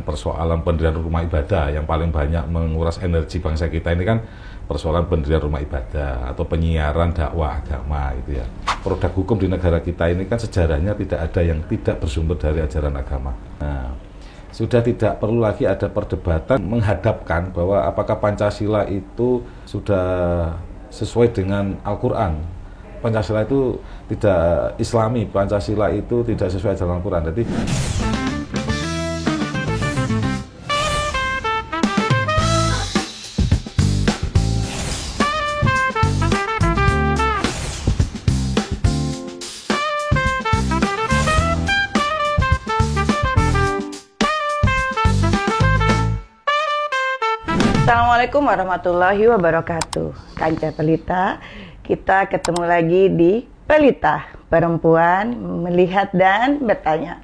Persoalan pendirian rumah ibadah yang paling banyak menguras energi bangsa kita ini kan persoalan pendirian rumah ibadah atau penyiaran dakwah agama gitu ya. Produk hukum di negara kita ini kan sejarahnya tidak ada yang tidak bersumber dari ajaran agama. Nah, sudah tidak perlu lagi ada perdebatan menghadapkan bahwa apakah Pancasila itu sudah sesuai dengan Al-Quran. Pancasila itu tidak Islami, Pancasila itu tidak sesuai ajaran Al-Quran. Jadi Assalamualaikum warahmatullahi wabarakatuh. Kanca Pelita, kita ketemu lagi di Pelita, perempuan melihat dan bertanya.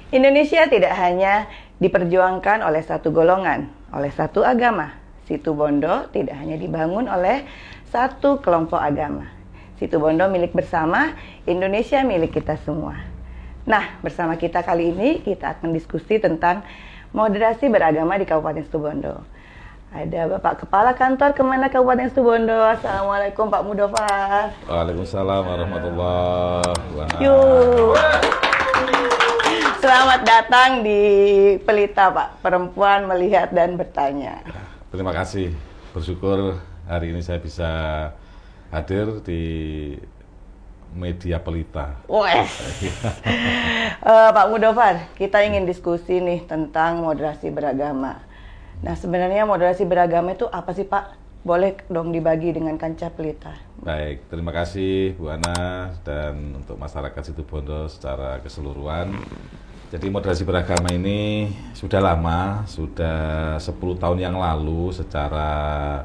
Indonesia tidak hanya diperjuangkan oleh satu golongan, oleh satu agama. Situ Bondo tidak hanya dibangun oleh satu kelompok agama. Situ Bondo milik bersama, Indonesia milik kita semua. Nah, bersama kita kali ini kita akan diskusi tentang moderasi beragama di Kabupaten Situbondo. Ada Bapak Kepala Kantor Kemenag Kabupaten Situbondo. Assalamualaikum Pak Mudofar. Waalaikumsalam warahmatullahi wabarakatuh. Yuk. Selamat datang di Pelita Pak, perempuan melihat dan bertanya. Terima kasih, bersyukur hari ini saya bisa hadir di media Pelita. Wah. Pak Mudofar, kita ingin diskusi nih tentang moderasi beragama. Nah, sebenarnya moderasi beragama itu apa sih Pak? Boleh dong dibagi dengan Kanca Pelita. Baik, terima kasih Bu Ana dan untuk masyarakat Situbondo secara keseluruhan. Jadi moderasi beragama ini sudah lama, sudah 10 tahun yang lalu secara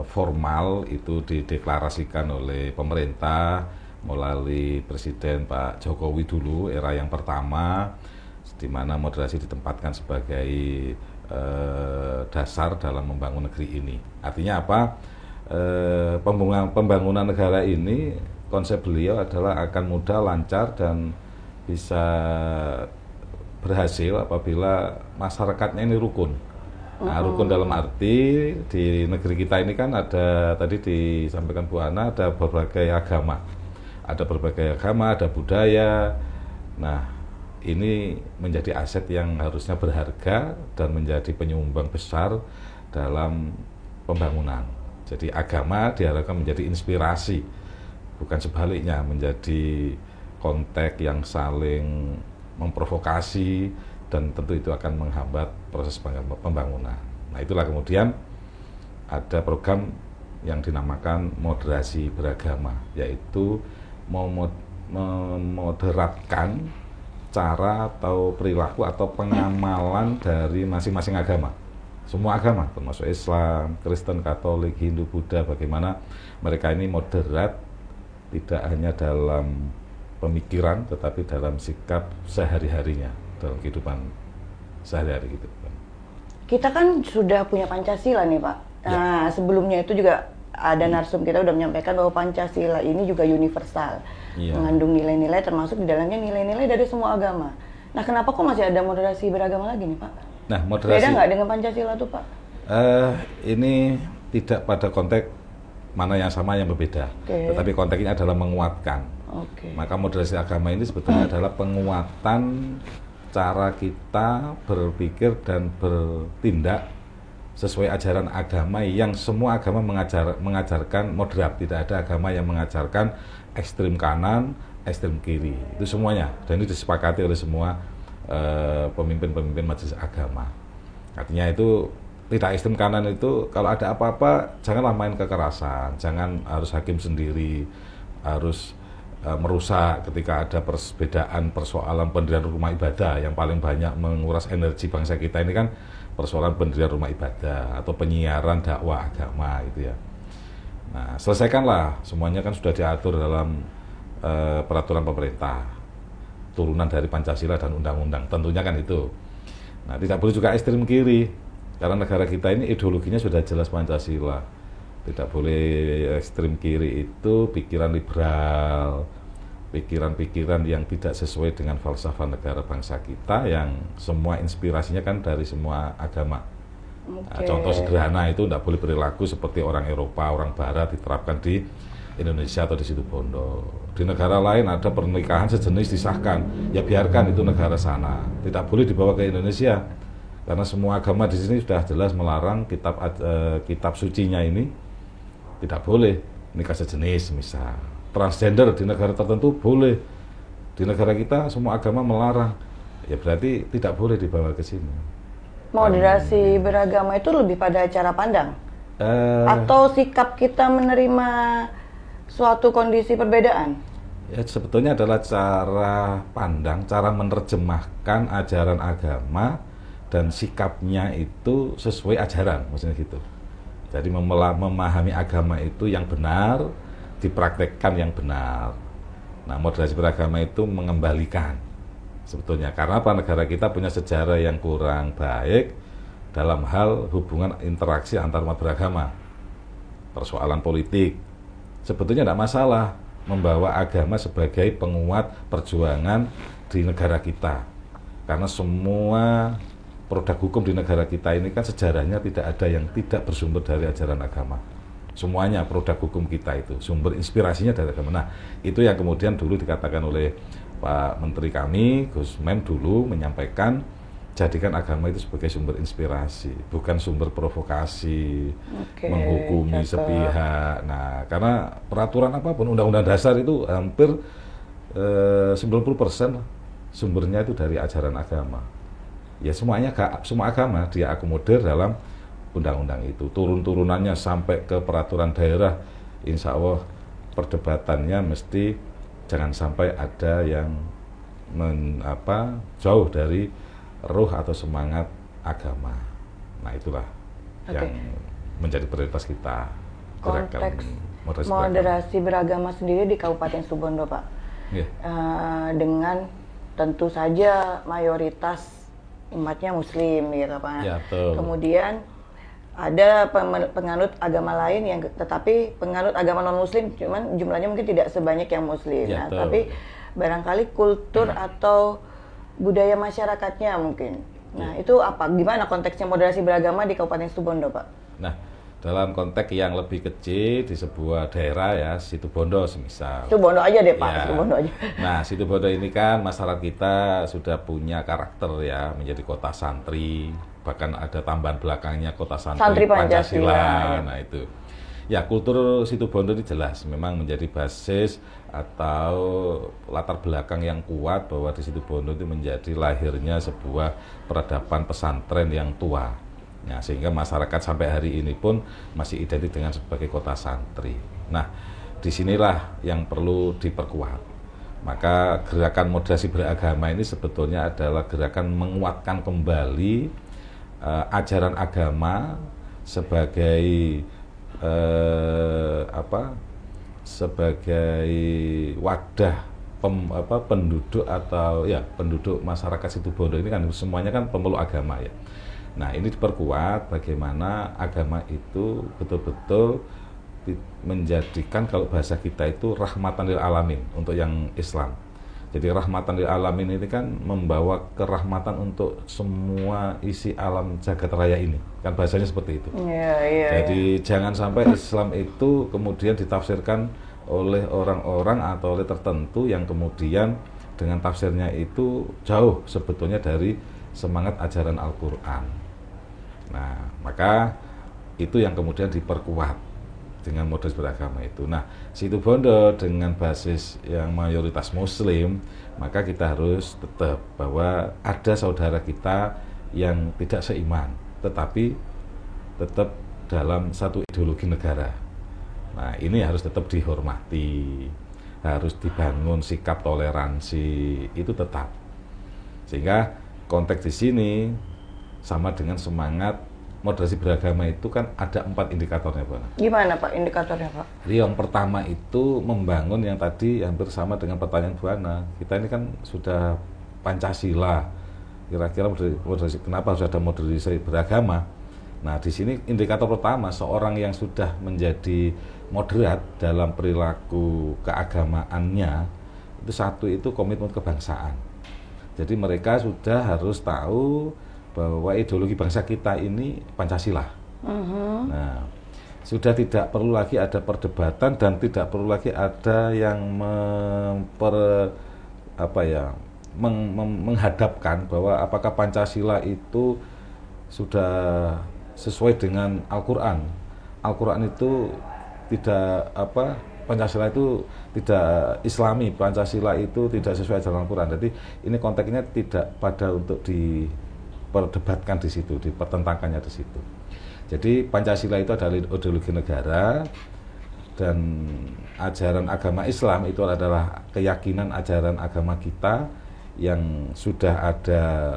formal itu dideklarasikan oleh pemerintah melalui Presiden Pak Jokowi dulu, era yang pertama, di mana moderasi ditempatkan sebagai dasar dalam membangun negeri ini. Artinya apa? Pembangunan negara ini, konsep beliau adalah akan mudah, lancar, dan bisa berhasil apabila masyarakatnya ini rukun. Nah, rukun dalam arti di negeri kita ini kan ada, tadi disampaikan Bu Ana, ada berbagai agama. Ada berbagai agama, ada budaya. Nah, ini menjadi aset yang harusnya berharga dan menjadi penyumbang besar dalam pembangunan. Jadi agama diharapkan menjadi inspirasi, bukan sebaliknya menjadi konteks yang saling memprovokasi dan tentu itu akan menghambat proses pembangunan. Nah, itulah kemudian ada program yang dinamakan moderasi beragama, yaitu memoderatkan cara atau perilaku atau pengamalan dari masing-masing agama. Semua agama, termasuk Islam, Kristen, Katolik, Hindu, Buddha, bagaimana mereka ini moderat, tidak hanya dalam pemikiran, tetapi dalam sikap sehari-harinya, dalam kehidupan sehari-hari gitu. Kita kan sudah punya Pancasila nih Pak. Nah, sebelumnya itu juga ada narsum kita udah menyampaikan bahwa Pancasila ini juga universal, mengandung nilai-nilai, termasuk di dalamnya nilai-nilai dari semua agama. Nah, kenapa kok masih ada moderasi beragama lagi nih Pak? Nah, moderasi beda nggak dengan Pancasila tuh Pak? Ini tidak pada konteks mana yang sama yang berbeda, tetapi konteksnya adalah menguatkan. Maka moderasi agama ini sebetulnya adalah penguatan cara kita berpikir dan bertindak sesuai ajaran agama yang semua agama mengajarkan moderat. Tidak ada agama yang mengajarkan ekstrem kanan, ekstrem kiri. Itu semuanya, dan itu disepakati oleh semua pemimpin-pemimpin majelis agama. Artinya itu tidak ekstrem kanan itu kalau ada apa-apa janganlah main kekerasan, jangan harus hakim sendiri, harus merusak ketika ada perbedaan persoalan pendirian rumah ibadah yang paling banyak menguras energi bangsa kita ini kan persoalan pendirian rumah ibadah atau penyiaran dakwah agama gitu ya. Nah, selesaikanlah, semuanya kan sudah diatur dalam peraturan pemerintah, turunan dari Pancasila dan undang-undang, tentunya kan itu. Nah, tidak boleh juga ekstrem kiri, karena negara kita ini ideologinya sudah jelas Pancasila. Tidak boleh ekstrem kiri itu pikiran liberal, pikiran-pikiran yang tidak sesuai dengan falsafah negara bangsa kita, yang semua inspirasinya kan dari semua agama. Nah, contoh sederhana itu tidak boleh perilaku seperti orang Eropa, orang Barat diterapkan di Indonesia atau di Situbondo. Di negara lain ada pernikahan sejenis disahkan, ya biarkan itu negara sana, tidak boleh dibawa ke Indonesia, karena semua agama di sini sudah jelas melarang kitab sucinya ini tidak boleh nikah sejenis. Misal transgender di negara tertentu boleh, di negara kita semua agama melarang, ya berarti tidak boleh dibawa ke sini. Moderasi beragama itu lebih pada cara pandang atau sikap kita menerima suatu kondisi perbedaan? Ya, sebetulnya adalah cara pandang, cara menerjemahkan ajaran agama dan sikapnya itu sesuai ajaran, maksudnya gitu. Jadi memahami agama itu yang benar, dipraktekkan yang benar. Nah, moderasi beragama itu mengembalikan sebetulnya, karena apa, negara kita punya sejarah yang kurang baik dalam hal hubungan interaksi antar umat beragama. Persoalan politik sebetulnya tidak masalah membawa agama sebagai penguat perjuangan di negara kita, karena semua produk hukum di negara kita ini kan sejarahnya tidak ada yang tidak bersumber dari ajaran agama. Semuanya produk hukum kita itu sumber inspirasinya dari agama. Nah, itu yang kemudian dulu dikatakan oleh Pak Menteri kami, Gus Men, dulu menyampaikan, jadikan agama itu sebagai sumber inspirasi, bukan sumber provokasi, menghukumi sepihak. Nah, karena peraturan apapun, undang-undang dasar itu hampir 90% sumbernya itu dari ajaran agama. Ya semua agama dia akomodir dalam undang-undang itu. Turun-turunannya sampai ke peraturan daerah, insya Allah perdebatannya mesti jangan sampai ada yang jauh dari ruh atau semangat agama. Nah, itulah yang menjadi prioritas kita. Konteks moderasi beragama sendiri di Kabupaten Situbondo, Pak. Dengan tentu saja mayoritas umatnya Muslim, gitu Pak. Ya, betul. Kemudian ada penganut agama lain yang tetapi penganut agama non Muslim, cuman jumlahnya mungkin tidak sebanyak yang Muslim. Ya, nah, tapi barangkali kultur atau budaya masyarakatnya mungkin. Nah, itu apa? Gimana konteksnya moderasi beragama di Kabupaten Situbondo, Pak? Nah, dalam konteks yang lebih kecil di sebuah daerah ya, Situbondo semisal. Situbondo aja deh, Pak. Ya. Situbondo aja. Nah, Situbondo ini kan masyarakat kita sudah punya karakter ya, menjadi kota santri, bahkan ada tambahan belakangnya kota santri Pancasila. Nah, itu. Ya, kultur Situbondo ini jelas memang menjadi basis atau latar belakang yang kuat bahwa di Situbondo itu menjadi lahirnya sebuah peradaban pesantren yang tua. Nah, sehingga masyarakat sampai hari ini pun masih identik dengan sebagai kota santri. Nah, disinilah yang perlu diperkuat. Maka gerakan moderasi beragama ini sebetulnya adalah gerakan menguatkan kembali ajaran agama sebagai sebagai wadah penduduk atau ya penduduk masyarakat Situbondo ini kan semuanya kan pemeluk agama ya. Nah, ini diperkuat bagaimana agama itu betul-betul menjadikan, kalau bahasa kita itu rahmatan lil alamin untuk yang Islam. Jadi rahmatan lil alamin ini kan membawa kerahmatan untuk semua isi alam jagat raya ini. Kan bahasanya seperti itu. Jadi jangan sampai Islam itu kemudian ditafsirkan oleh orang-orang atau oleh tertentu yang kemudian dengan tafsirnya itu jauh sebetulnya dari semangat ajaran Al-Quran. Nah, maka itu yang kemudian diperkuat dengan moderasi beragama itu. Nah, Situbondo dengan basis yang mayoritas Muslim, maka kita harus tetap bahwa ada saudara kita yang tidak seiman, tetapi tetap dalam satu ideologi negara. Nah, ini harus tetap dihormati, harus dibangun sikap toleransi, itu tetap. Sehingga konteks di sini sama dengan semangat moderasi beragama itu kan ada 4 indikatornya, Pak. Gimana, Pak, indikatornya, Pak? Jadi yang pertama itu membangun yang tadi hampir sama dengan pertanyaan Bu Ana. Kita ini kan sudah Pancasila. Kira-kira moderasi, kenapa harus ada moderasi beragama? Nah, di sini indikator pertama, seorang yang sudah menjadi moderat dalam perilaku keagamaannya, Itu satu, itu komitmen kebangsaan. Jadi mereka sudah harus tahu bahwa ideologi bangsa kita ini Pancasila. Nah, sudah tidak perlu lagi ada perdebatan dan tidak perlu lagi ada yang menghadapkan bahwa apakah Pancasila itu sudah sesuai dengan Al-Quran. Al-Quran itu tidak Pancasila itu tidak Islami, Pancasila itu tidak sesuai ajaran Al-Quran. Jadi ini konteksnya tidak pada untuk diperdebatkan di situ, dipertentangkannya di situ. Jadi Pancasila itu adalah ideologi negara dan ajaran agama Islam itu adalah keyakinan ajaran agama kita yang sudah ada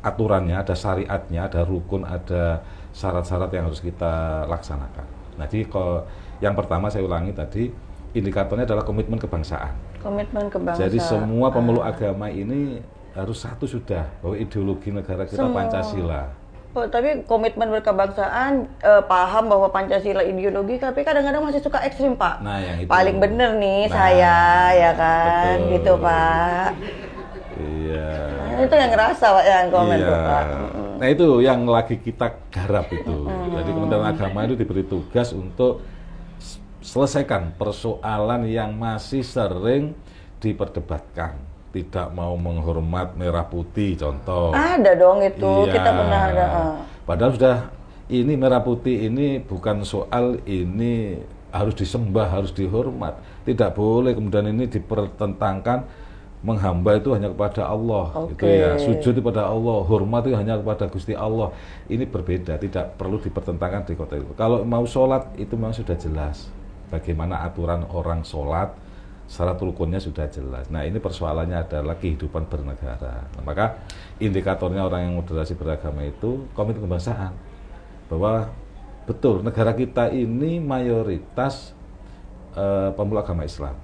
aturannya, ada syariatnya, ada rukun, ada syarat-syarat yang harus kita laksanakan. Nah, jadi kalau yang pertama saya ulangi tadi, indikatornya adalah komitmen kebangsaan. Komitmen kebangsaan. Jadi semua pemeluk agama ini harus satu sudah bahwa ideologi negara kita semua. Pancasila. Oh, tapi komitmen berkebangsaan paham bahwa Pancasila ideologi, tapi kadang-kadang masih suka ekstrim, Pak. Nah, yang itu. Paling bener nih saya, ya kan, betul. Gitu, Pak. Iya. Nah, itu yang ngerasa, Pak, yang komen, iya. Pak. Nah, itu yang lagi kita garap itu. Jadi Kementerian Agama itu diberi tugas untuk selesaikan persoalan yang masih sering diperdebatkan. Tidak mau menghormat merah putih, contoh. Ada dong itu, iya. kita pernah ada. Padahal sudah, ini merah putih ini bukan soal ini harus disembah, harus dihormat. Tidak boleh kemudian ini dipertentangkan. Menghamba itu hanya kepada Allah, gitu ya. Sujud kepada Allah, hormat itu hanya kepada Gusti Allah. Ini berbeda, tidak perlu dipertentangkan di kota itu. Kalau mau sholat itu memang sudah jelas. Bagaimana aturan orang sholat, syarat rukunnya sudah jelas. Nah, ini persoalannya adalah kehidupan bernegara. Nah, maka indikatornya orang yang moderasi beragama itu komitmen kebangsaan. Bahwa betul negara kita ini mayoritas pemeluk agama Islam.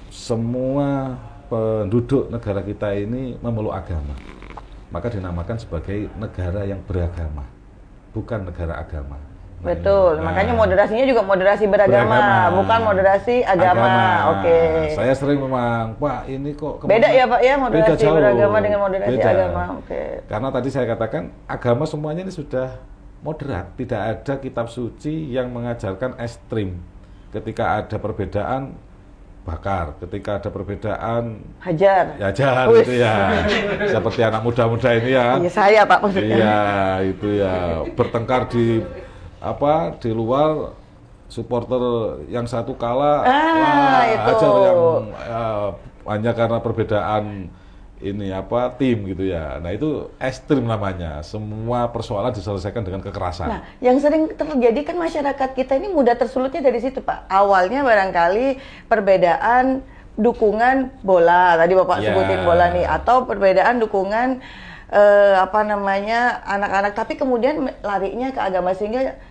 Semua penduduk negara kita ini memeluk agama, maka dinamakan sebagai negara yang beragama, bukan negara agama. Betul, makanya moderasinya juga moderasi beragama, bukan moderasi agama. Oke. Saya sering memang, Pak, ini kok beda ya, Pak, ya, moderasi beragama dengan moderasi agama. Oke. Karena tadi saya katakan agama semuanya ini sudah moderat, tidak ada kitab suci yang mengajarkan ekstrim. Ketika ada perbedaan bakar, ketika ada perbedaan hajar gitu ya. Seperti anak muda-muda ini ya. Iya, saya, Pak, maksudnya. Iya, itu ya, bertengkar di luar, supporter yang satu kalah, hajar yang hanya karena perbedaan ini tim gitu ya. Nah, itu ekstrim namanya. Semua persoalan diselesaikan dengan kekerasan. Nah, yang sering terjadi kan masyarakat kita ini mudah tersulutnya dari situ, Pak. Awalnya barangkali perbedaan dukungan bola, tadi Bapak sebutin bola nih, atau perbedaan dukungan anak-anak, tapi kemudian larinya ke agama sehingga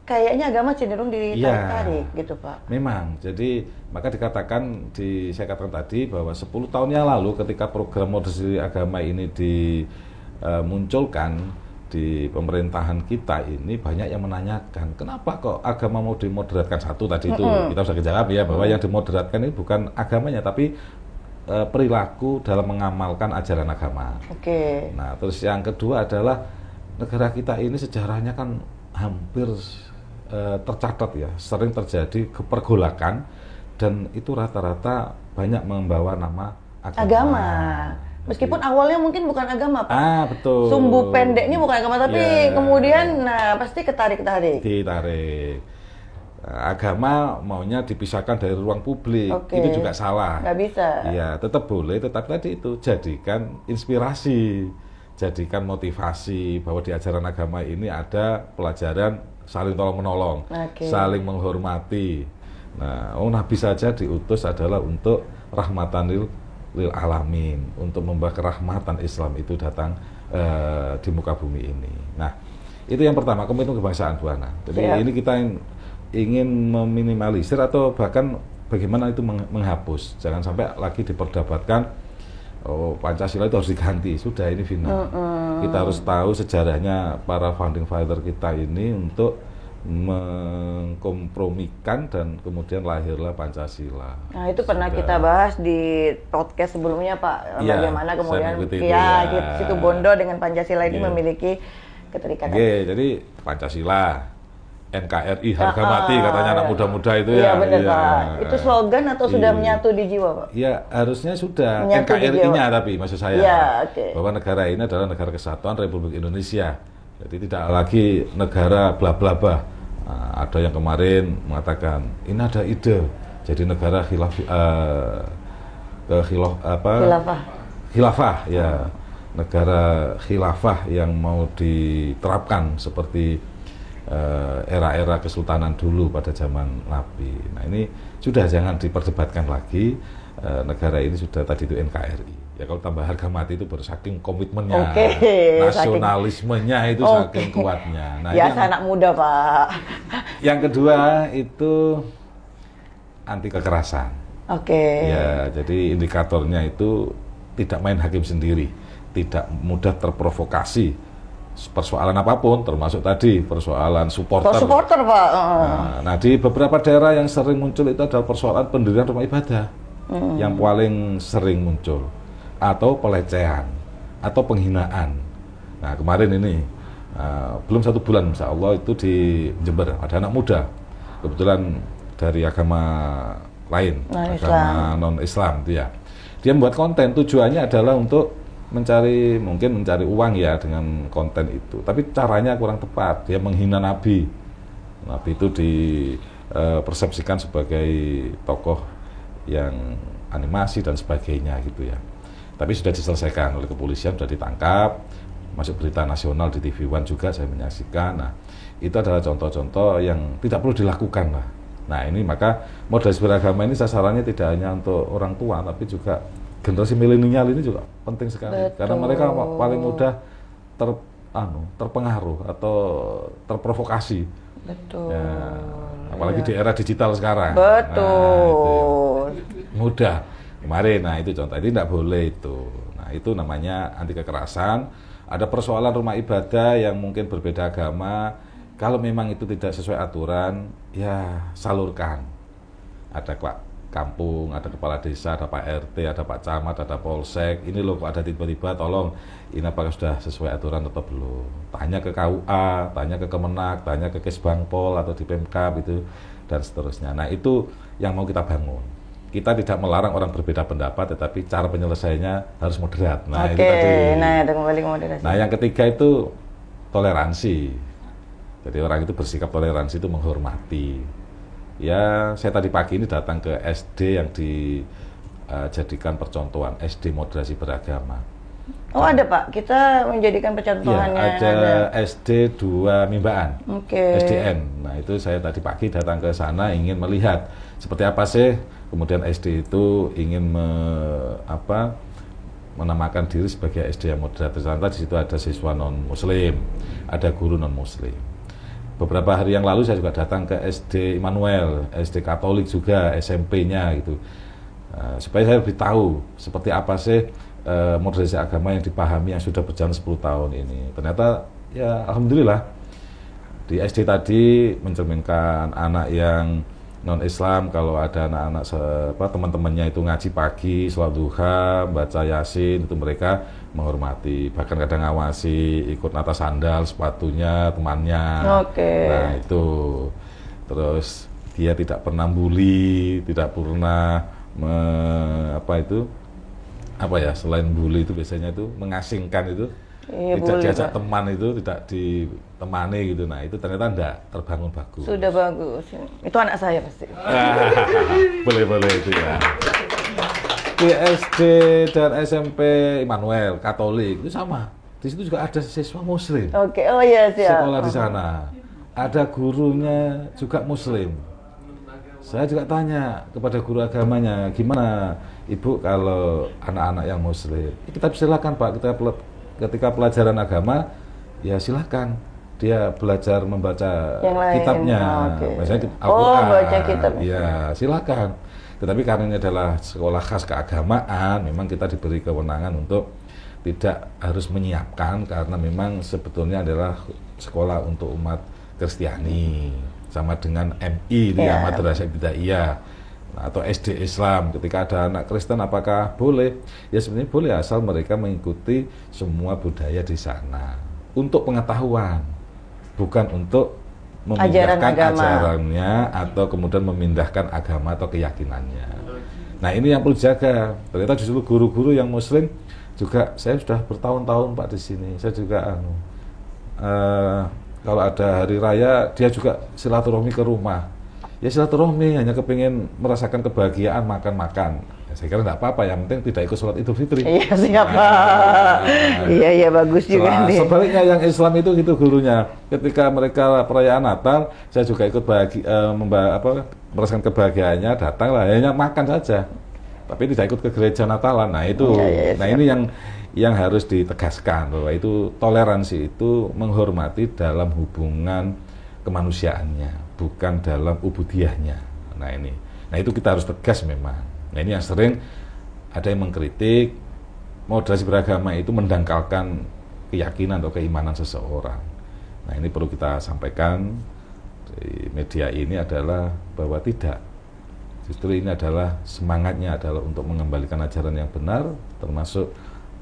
kayaknya agama cenderung ditarik gitu, Pak. Memang, jadi maka dikatakan, saya katakan tadi bahwa 10 tahun yang lalu ketika program moderasi agama ini dimunculkan di pemerintahan kita ini, banyak yang menanyakan kenapa kok agama mau dimoderatkan. Satu tadi itu kita sudah jawab ya, bahwa yang dimoderatkan ini bukan agamanya tapi perilaku dalam mengamalkan ajaran agama. Oke. Nah, terus yang kedua adalah negara kita ini sejarahnya kan hampir tercatat ya, sering terjadi kepergolakan dan itu rata-rata banyak membawa nama agama. Meskipun awalnya mungkin bukan agama, Pak. Betul. Sumbu pendeknya bukan agama, tapi kemudian pasti ditarik. Agama maunya dipisahkan dari ruang publik, itu juga salah. Nggak bisa. Iya, tetap boleh, tetapi tadi itu jadikan inspirasi, jadikan motivasi bahwa di ajaran agama ini ada pelajaran saling tolong-menolong, saling menghormati. Nah, Nabi saja diutus adalah untuk rahmatan lil alamin, untuk membawa kerahmatan Islam itu datang di muka bumi ini. Nah, itu yang pertama, komitmen kebangsaan, Bu Ana. Jadi ini kita ingin meminimalisir atau bahkan bagaimana itu menghapus. Jangan sampai lagi diperdebatkan Pancasila itu harus diganti. Sudah, ini final. Kita harus tahu sejarahnya para founding father kita ini untuk mengkompromikan dan kemudian lahirlah Pancasila. Nah itu pernah kita bahas di podcast sebelumnya Pak, bagaimana kemudian situ Bondo dengan Pancasila ini memiliki keterikatan. Jadi Pancasila, NKRI harga mati katanya anak muda-muda itu ya. Iya benar Pak. Itu slogan atau sudah menyatu di jiwa Pak? Iya harusnya sudah. NKRI-nya tapi maksud saya bahwa negara ini adalah negara kesatuan Republik Indonesia. Jadi tidak lagi negara bla bla bla. Ada yang kemarin mengatakan ini ada ide jadi negara khilafah ya, negara khilafah yang mau diterapkan seperti era-era kesultanan dulu pada zaman Nabi. Nah ini sudah jangan diperdebatkan lagi, negara ini sudah tadi itu NKRI. Ya kalau tambah harga mati itu baru saking komitmennya, nasionalismenya itu saking kuatnya. Nah, biasa anak muda Pak. Yang kedua itu anti kekerasan. Ya jadi indikatornya itu tidak main hakim sendiri, tidak mudah terprovokasi. Persoalan apapun, termasuk tadi persoalan supporter Pak. Nah di beberapa daerah yang sering muncul itu adalah persoalan pendirian rumah ibadah yang paling sering muncul, atau pelecehan atau penghinaan. Nah kemarin ini belum 1 bulan insya Allah itu di Jember ada anak muda kebetulan dari agama lain, agama non-Islam itu ya. Dia membuat konten, tujuannya adalah untuk mencari uang ya dengan konten itu, tapi caranya kurang tepat. Dia menghina Nabi itu dipersepsikan sebagai tokoh yang animasi dan sebagainya gitu ya. Tapi sudah diselesaikan oleh kepolisian, sudah ditangkap, masuk berita nasional di TV One juga saya menyaksikan. Nah itu adalah contoh-contoh yang tidak perlu dilakukan lah. Nah ini maka moderasi beragama ini sasarannya tidak hanya untuk orang tua, tapi juga generasi milenial ini juga penting sekali. Betul. Karena mereka paling mudah terpengaruh atau terprovokasi. Betul. Ya, apalagi di era digital sekarang. Betul. Nah, mudah. Kemarin, nah itu contoh, ini tidak boleh itu. Nah itu namanya anti kekerasan. Ada persoalan rumah ibadah yang mungkin berbeda agama, kalau memang itu tidak sesuai aturan, ya salurkan. Ada kampung, ada kepala desa, ada Pak RT, ada Pak Camat, ada Polsek. Ini loh kok ada tiba-tiba, tolong ini apakah sudah sesuai aturan atau belum. Tanya ke KUA, tanya ke Kemenak, tanya ke Kesbangpol atau di Pemkab itu dan seterusnya. Nah itu yang mau kita bangun. Kita tidak melarang orang berbeda pendapat, tetapi cara penyelesaiannya harus moderat. Nah itu tadi. Nah itu kembali ke moderasi. Nah yang ketiga itu toleransi. Jadi orang itu bersikap toleransi itu menghormati. Ya saya tadi pagi ini datang ke SD yang dijadikan percontohan, SD moderasi beragama. Oh ada Pak, kita menjadikan percontohannya. Ya, ada SD 2 Mimbaan, SDN. Nah itu saya tadi pagi datang ke sana ingin melihat seperti apa sih. Kemudian SD itu ingin menamakan diri sebagai SD yang moderat. Ternyata di situ ada siswa non Muslim, ada guru non Muslim. Beberapa hari yang lalu saya juga datang ke SD Immanuel, SD Katolik juga, SMP-nya gitu, supaya saya lebih tahu seperti apa sih moderasi agama yang dipahami yang sudah berjalan 10 tahun ini. Ternyata ya alhamdulillah di SD tadi mencerminkan anak yang non-Islam, kalau ada anak-anak teman-temannya itu ngaji pagi, sholat duha, baca yasin, itu mereka menghormati, bahkan kadang ngawasi, ikut nata sandal sepatunya temannya. Nah itu terus dia tidak pernah bully, tidak pernah selain bully itu biasanya itu mengasingkan itu. Tidak diajak teman itu, tidak ditemani gitu. Nah itu ternyata enggak terbangun bagus. Sudah bagus. Itu anak saya pasti. Boleh itu ya. Di SD dan SMP Immanuel Katolik itu sama. Di situ juga ada siswa Muslim. Oh iya siap. Sekolah di sana. Ada gurunya juga Muslim. Saya juga tanya kepada guru agamanya, gimana Ibu kalau anak-anak yang Muslim? Kita silakan Pak, ketika pelajaran agama, ya silahkan dia belajar membaca kitabnya, misalnya Al-Quran, baca kitab. Ya silahkan. Tetapi karena ini adalah sekolah khas keagamaan, memang kita diberi kewenangan untuk tidak harus menyiapkan, karena memang sebetulnya adalah sekolah untuk umat Kristiani, sama dengan MI, ya, Madrasah Ibtidaiyah, atau SD Islam. Ketika ada anak Kristen, apakah boleh? Ya sebenarnya boleh, asal mereka mengikuti semua budaya di sana untuk pengetahuan, bukan untuk memindahkan ajarannya atau kemudian memindahkan agama atau keyakinannya. Nah ini yang perlu dijaga. Ternyata justru guru-guru yang Muslim juga, saya sudah bertahun-tahun Pak di sini. Saya juga kalau ada hari raya dia juga silaturahmi ke rumah. Ya silaturahmi, hanya kepingin merasakan kebahagiaan makan-makan. Ya, saya kira tidak apa-apa, yang penting tidak ikut sholat Idul Fitri. Iya siapa? Iya bagus juga nih. Sebaliknya yang Islam itu gitu gurunya. Ketika mereka perayaan Natal, saya juga ikut merasakan kebahagiaannya, datanglah, hanya makan saja. Tapi tidak ikut ke gereja Natalan. Nah itu, ini yang harus ditegaskan bahwa itu toleransi itu menghormati dalam hubungan kemanusiaannya, bukan dalam ubudiyahnya. Nah itu kita harus tegas memang. Nah ini yang sering ada yang mengkritik moderasi beragama itu mendangkalkan keyakinan atau keimanan seseorang. Nah ini perlu kita sampaikan di media ini adalah bahwa tidak. Justru ini adalah semangatnya adalah untuk mengembalikan ajaran yang benar, termasuk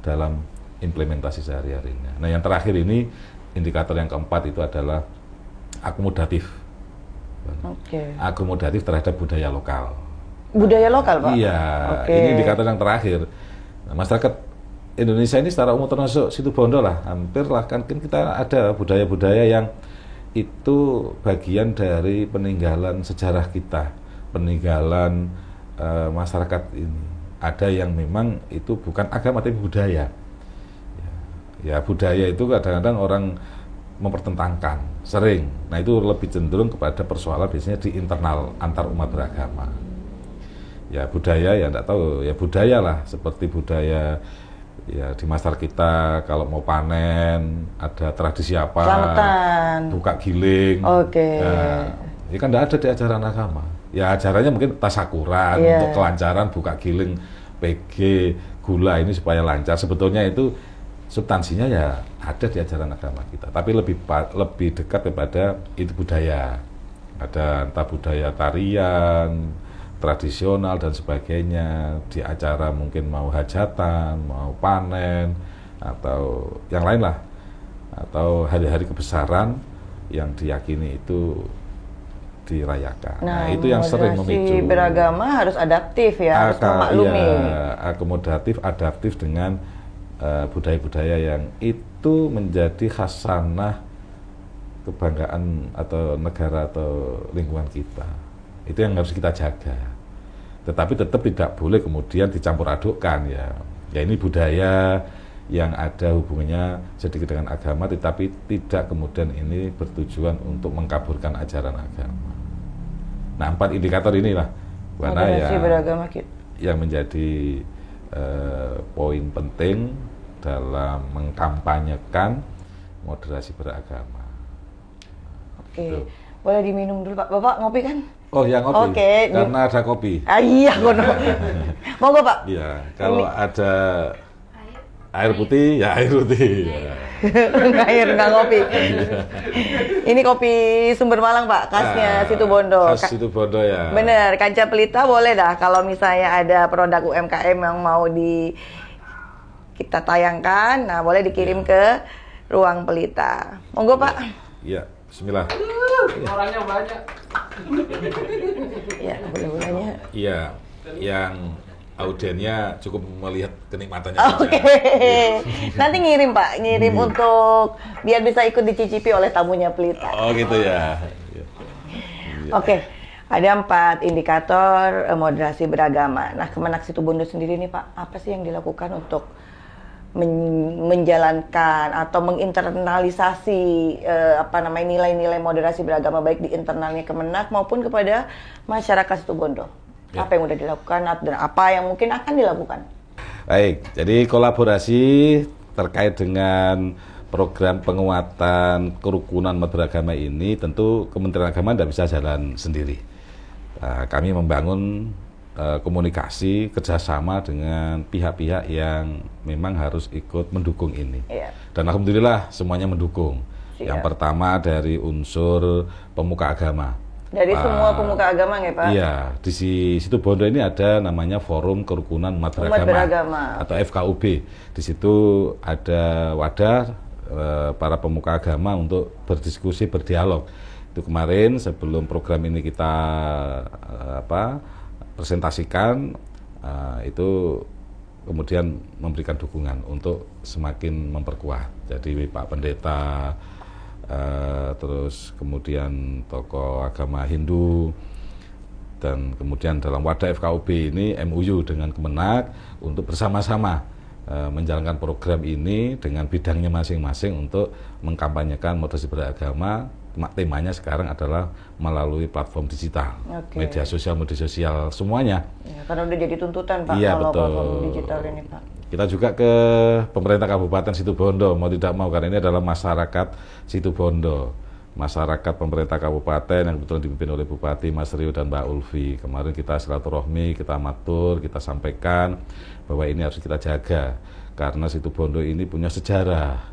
dalam implementasi sehari-harinya. Nah yang terakhir ini, indikator yang keempat itu adalah akomodatif. Akomodatif terhadap budaya lokal. Budaya lokal, Pak? Iya, ini indikator yang terakhir. Nah, masyarakat Indonesia ini secara umum termasuk Situbondo lah, hampir lah kan kita ada budaya-budaya yang itu bagian dari peninggalan sejarah kita, peninggalan masyarakat ini. Ada yang memang itu bukan agama tapi budaya. Ya budaya itu kadang-kadang orang mempertentangkan, sering. Nah itu lebih cenderung kepada persoalan biasanya di internal antar umat beragama. Ya budaya ya enggak tahu, ya budaya lah, seperti budaya ya di masyarakat kita kalau mau panen ada tradisi apa? Selamatan. Buka giling. Ya, ya kan enggak ada di ajaran agama. Ya ajarannya mungkin tasakuran untuk kelancaran, buka giling, PG, gula ini supaya lancar. Sebetulnya itu substansinya ya ada di ajaran agama kita, tapi lebih dekat kepada itu budaya. Ada entah budaya tarian, tradisional dan sebagainya, di acara mungkin mau hajatan, mau panen, atau yang lain lah, atau hari-hari kebesaran yang diyakini itu dirayakan. Nah itu yang sering memicu. Beragama harus adaptif ya, harus memaklumi. Ya, akomodatif, adaptif dengan budaya-budaya yang itu menjadi khasanah kebanggaan atau negara atau lingkungan kita. Itu yang harus kita jaga. Tetapi tetap tidak boleh kemudian dicampur adukkan ya. Ya ini budaya yang ada hubungannya sedikit dengan agama, tetapi tidak kemudian ini bertujuan untuk mengkaburkan ajaran agama. Nah 4 indikator inilah mana yang menjadi poin penting dalam mengkampanyekan moderasi beragama. Oke, boleh diminum dulu Pak. Bapak ngopi kan? Oh ya ngopi, karena ada kopi. Iya, monggo Pak. Iya, kalau ada air putih, ya air putih. Air nggak ngopi. Ini kopi Sumber Malang Pak, khasnya Situbondo. Khas Situbondo ya. Bener, Kancah Pelita boleh dah kalau misalnya ada produk UMKM yang mau kita tayangkan, nah boleh dikirim ke Ruang Pelita. Monggo Pak. Iya, bismillah. Orangnya banyak. Iya, boleh-bolehnya. Iya, yang audiennya cukup melihat kenikmatannya. Oke. Nanti ngirim Pak, untuk biar bisa ikut dicicipi oleh tamunya Pelita. Oh gitu ya. Oke. Ada 4 indikator moderasi beragama. Nah, Kemenak Situbondo sendiri nih Pak, apa sih yang dilakukan untuk menjalankan atau menginternalisasi nilai-nilai moderasi beragama baik di internalnya Kemenak maupun kepada masyarakat Situbondo? Ya. Apa yang sudah dilakukan dan apa yang mungkin akan dilakukan? Baik, jadi kolaborasi terkait dengan program penguatan kerukunan umat beragama ini tentu Kementerian Agama tidak bisa jalan sendiri. Kami membangun komunikasi kerjasama dengan pihak-pihak yang memang harus ikut mendukung ini. Dan alhamdulillah semuanya mendukung. Yang pertama dari unsur pemuka agama. Dari semua pemuka agama ya Pak? Iya, di Situbondo ini ada namanya Forum Kerukunan Umat Beragama atau FKUB. Di situ ada wadah para pemuka agama untuk berdiskusi, berdialog. Itu kemarin sebelum program ini kita presentasikan, itu kemudian memberikan dukungan untuk semakin memperkuat. Jadi Pak Pendeta, terus kemudian tokoh agama Hindu, dan kemudian dalam wadah FKUB ini MUU dengan Kemenak untuk bersama-sama menjalankan program ini dengan bidangnya masing-masing untuk mengkampanyekan moderasi beragama. Temanya sekarang adalah melalui platform digital, media sosial semuanya. Ya, karena udah jadi tuntutan Pak, iya, kalau betul. platform digital ini Pak. Kita juga ke pemerintah Kabupaten Situbondo, mau tidak mau, karena ini adalah masyarakat Situbondo. Masyarakat pemerintah kabupaten yang kebetulan dipimpin oleh Bupati Mas Rio dan Mbak Ulfi. Kemarin kita silaturahmi, kita matur, kita sampaikan bahwa ini harus kita jaga. Karena Situbondo ini punya sejarah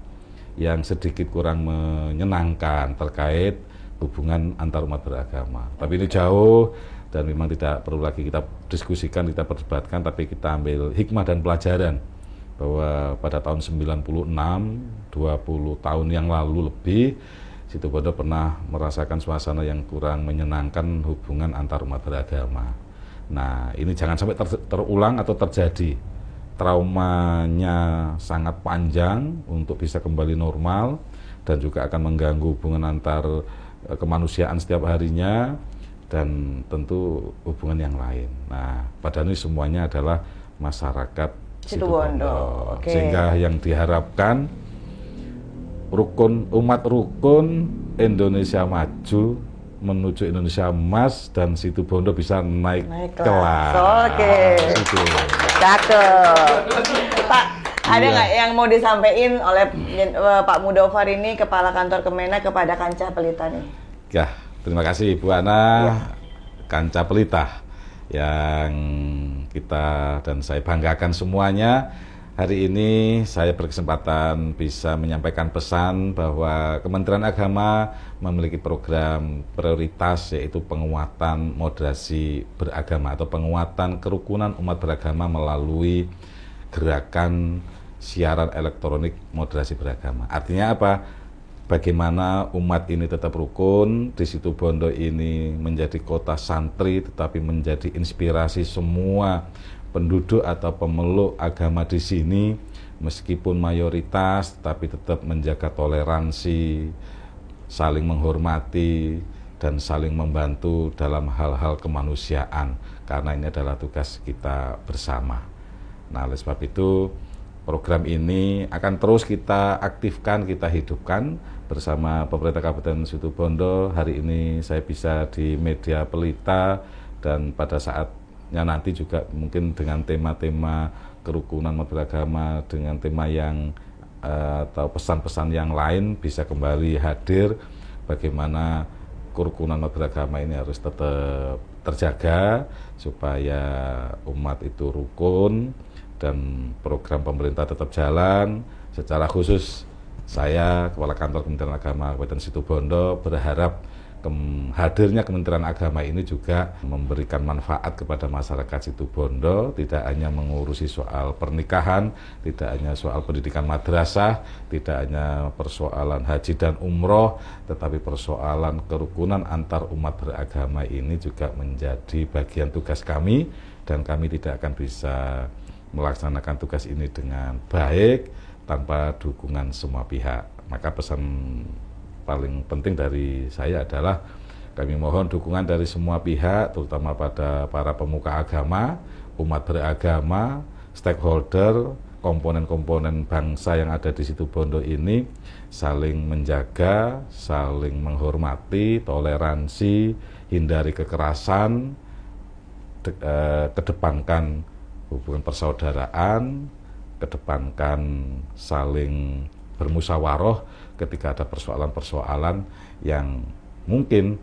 yang sedikit kurang menyenangkan terkait hubungan antar umat beragama. Tapi ini jauh dan memang tidak perlu lagi kita diskusikan, kita perdebatkan, tapi kita ambil hikmah dan pelajaran bahwa pada tahun 96, 20 tahun yang lalu lebih, Situbondo pernah merasakan suasana yang kurang menyenangkan hubungan antar umat beragama. Nah, ini jangan sampai terulang atau terjadi. Traumanya sangat panjang untuk bisa kembali normal dan juga akan mengganggu hubungan antar kemanusiaan setiap harinya dan tentu hubungan yang lain. Nah, padahal ini semuanya adalah masyarakat Situbondo. Sehingga yang diharapkan umat rukun Indonesia maju menuju Indonesia emas dan Situbondo bisa naik kelas. Oke. Cakep. Pak, ada nggak yang mau disampaikan oleh Pak Mudofar ini, Kepala Kantor Kemenak, kepada Kancah Pelita nih? Ya, terima kasih Bu Ana, Kancah Pelita yang kita dan saya banggakan semuanya. Hari ini saya berkesempatan bisa menyampaikan pesan bahwa Kementerian Agama memiliki program prioritas, yaitu penguatan moderasi beragama atau penguatan kerukunan umat beragama melalui gerakan siaran elektronik moderasi beragama. Artinya apa? Bagaimana umat ini tetap rukun, di Situbondo ini menjadi kota santri tetapi menjadi inspirasi semua penduduk atau pemeluk agama di sini, meskipun mayoritas tapi tetap menjaga toleransi, saling menghormati dan saling membantu dalam hal-hal kemanusiaan, karena ini adalah tugas kita bersama. Nah, oleh sebab itu program ini akan terus kita aktifkan, kita hidupkan bersama pemerintah Kabupaten Situbondo. Hari ini saya bisa di media Pelita dan pada saatnya nanti juga mungkin dengan tema-tema kerukunan umat beragama, dengan tema yang atau pesan-pesan yang lain bisa kembali hadir. Bagaimana kerukunan umat beragama ini harus tetap terjaga supaya umat itu rukun dan program pemerintah tetap jalan. Secara khusus saya, Kepala Kantor Kementerian Agama Kabupaten Situbondo, berharap hadirnya Kementerian Agama ini juga memberikan manfaat kepada masyarakat Situbondo, tidak hanya mengurusi soal pernikahan, tidak hanya soal pendidikan madrasah, tidak hanya persoalan haji dan umroh, tetapi persoalan kerukunan antar umat beragama ini juga menjadi bagian tugas kami, dan kami tidak akan bisa melaksanakan tugas ini dengan baik tanpa dukungan semua pihak. Maka pesan paling penting dari saya adalah kami mohon dukungan dari semua pihak, terutama pada para pemuka agama, umat beragama, stakeholder, komponen-komponen bangsa yang ada di Situbondo ini, saling menjaga, saling menghormati, toleransi, hindari kekerasan, kedepankan hubungan persaudaraan, kedepankan saling bermusyawarah ketika ada persoalan-persoalan yang mungkin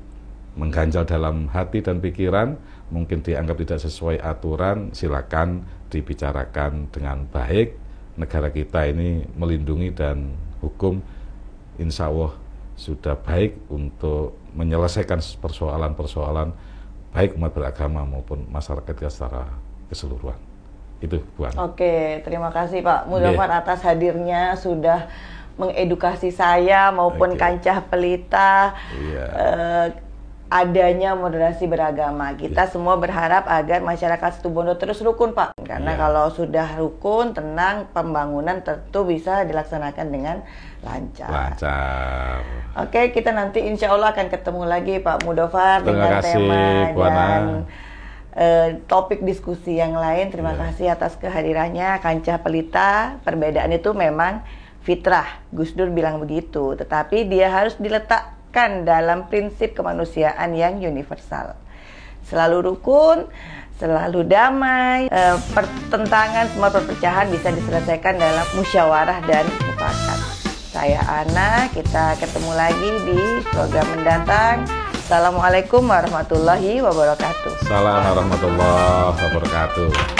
mengganjal dalam hati dan pikiran, mungkin dianggap tidak sesuai aturan, silakan dibicarakan dengan baik. Negara kita ini melindungi dan hukum insya Allah sudah baik untuk menyelesaikan persoalan-persoalan baik umat beragama maupun masyarakat secara keseluruhan. Itu Bu Ana. Oke, terima kasih Pak Mudofar atas hadirnya, sudah mengedukasi saya maupun Kancah Pelita. Adanya moderasi beragama. Kita semua berharap agar masyarakat Situbondo terus rukun, Pak. Karena kalau sudah rukun, tenang, pembangunan tentu bisa dilaksanakan dengan lancar. Oke, kita nanti insya Allah akan ketemu lagi Pak Mudofar dengan tema dan topik diskusi yang lain. Terima kasih atas kehadirannya. Kancah Pelita, perbedaan itu memang fitrah. Gus Dur bilang begitu. Tetapi dia harus diletakkan dalam prinsip kemanusiaan yang universal. Selalu rukun, selalu damai, pertentangan, semua perpecahan bisa diselesaikan dalam musyawarah dan mufakat. Saya Ana, kita ketemu lagi di program mendatang. Assalamualaikum warahmatullahi wabarakatuh. Assalamualaikum warahmatullahi wabarakatuh.